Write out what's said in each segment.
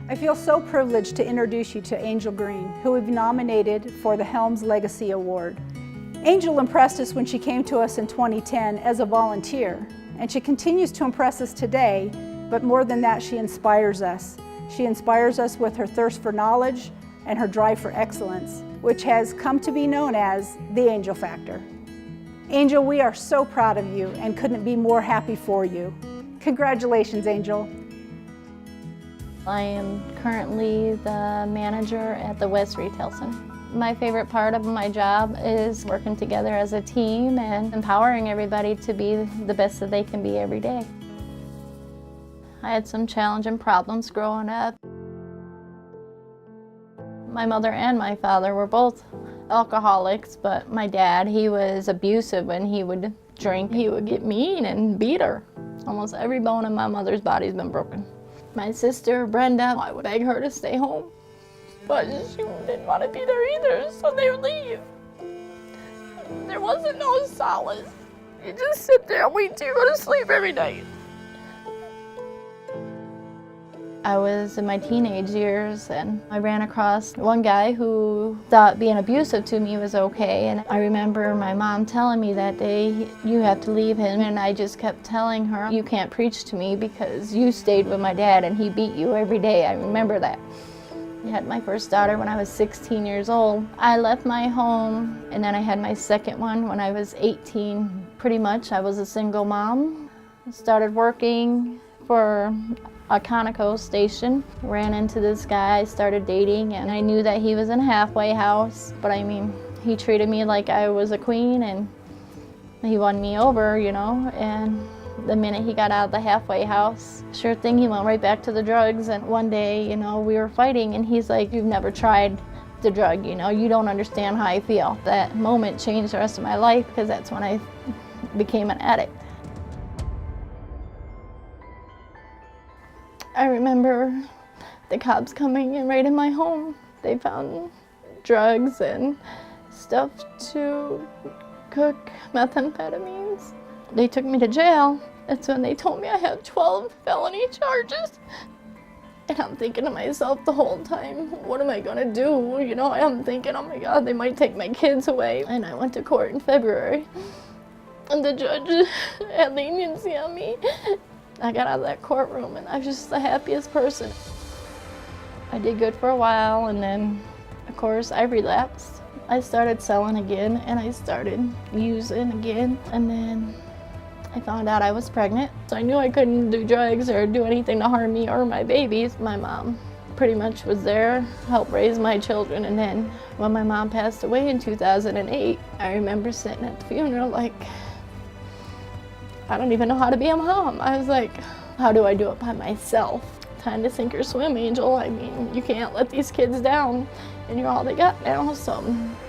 I feel so privileged to introduce you to Angel Green, who we've nominated for the Helms Legacy Award. Angel impressed us when she came to us in 2010 as a volunteer, and she continues to impress us today, but more than that, she inspires us. She inspires us with her thirst for knowledge and her drive for excellence, which has come to be known as the Angel Factor. Angel, we are so proud of you and couldn't be more happy for you. Congratulations, Angel. I am currently the manager at the West Retail Center. My favorite part of my job is working together as a team and empowering everybody to be the best that they can be every day. I had some challenging problems growing up. My mother and my father were both alcoholics, but my dad, he was abusive when he would drink. He would get mean and beat her. Almost every bone in my mother's body's been broken. My sister, Brenda, I would beg her to stay home, but she didn't want to be there either, so they would leave. There wasn't no solace. You just sit there and wait till you go to sleep every night. I was in my teenage years and I ran across one guy who thought being abusive to me was okay. And I remember my mom telling me that day, you have to leave him. And I just kept telling her, you can't preach to me because you stayed with my dad and he beat you every day. I remember that. I had my first daughter when I was 16 years old. I left my home and then I had my second one when I was 18. Pretty much I was a single mom. I started working for a Conoco station, ran into this guy, started dating, and I knew that he was in a halfway house, but I mean, he treated me like I was a queen and he won me over, you know, and the minute he got out of the halfway house, sure thing, he went right back to the drugs. And one day, you know, we were fighting and he's like, you've never tried the drug, you know, you don't understand how I feel. That moment changed the rest of my life because that's when I became an addict. I remember the cops coming in right in my home. They found drugs and stuff to cook methamphetamines. They took me to jail. That's when they told me I had 12 felony charges. And I'm thinking to myself the whole time, what am I gonna do? You know, I'm thinking, oh my God, they might take my kids away. And I went to court in February. And the judge had leniency on me. I got out of that courtroom and I was just the happiest person. I did good for a while and then, of course, I relapsed. I started selling again and I started using again, and then I found out I was pregnant. So I knew I couldn't do drugs or do anything to harm me or my babies. My mom pretty much was there, helped raise my children, and then when my mom passed away in 2008, I remember sitting at the funeral like, I don't even know how to be a mom. I was like, how do I do it by myself? Time to sink or swim, Angel. I mean, you can't let these kids down and you're all they got now. So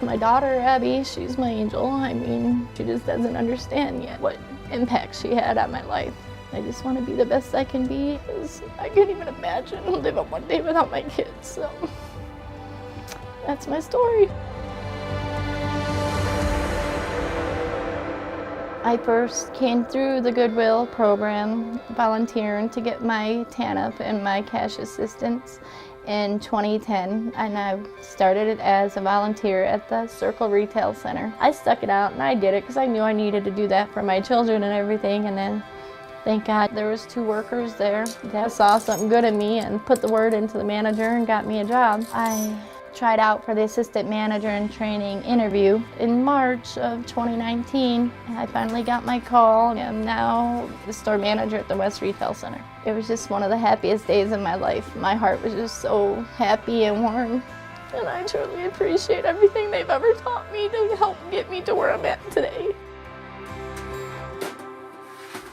my daughter, Abby, she's my angel. I mean, she just doesn't understand yet what impact she had on my life. I just want to be the best I can be because I can't even imagine living one day without my kids. So that's my story. I first came through the Goodwill program, volunteering to get my TANF and my cash assistance in 2010, and I started it as a volunteer at the Circle Retail Center. I stuck it out and I did it because I knew I needed to do that for my children and everything, and then thank God there was 2 workers there that saw something good in me and put the word into the manager and got me a job. I tried out for the assistant manager and training interview in March of 2019. I finally got my call. I'm now the store manager at the West Retail Center. It was just one of the happiest days of my life. My heart was just so happy and warm. And I truly appreciate everything they've ever taught me to help get me to where I'm at today.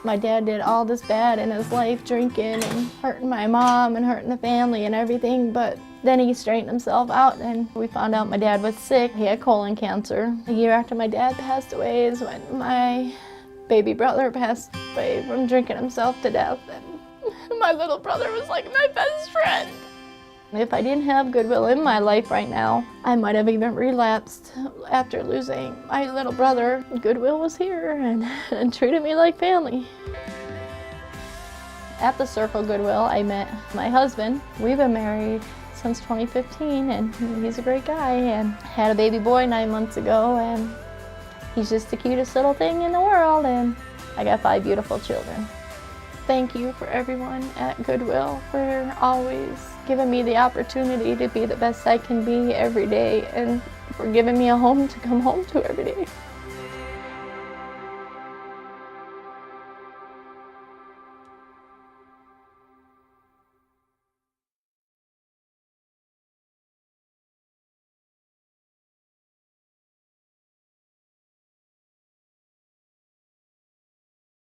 My dad did all this bad in his life, drinking and hurting my mom and hurting the family and everything, but then he straightened himself out and we found out my dad was sick. He had colon cancer. A year after my dad passed away is when my baby brother passed away from drinking himself to death. And my little brother was like my best friend. If I didn't have Goodwill in my life right now, I might have even relapsed after losing my little brother. Goodwill was here and treated me like family. At the Circle Goodwill, I met my husband. We've been married since 2015, and he's a great guy, and had a baby boy 9 months ago, and he's just the cutest little thing in the world, and I got 5 beautiful children. Thank you for everyone at Goodwill for always giving me the opportunity to be the best I can be every day, and for giving me a home to come home to every day.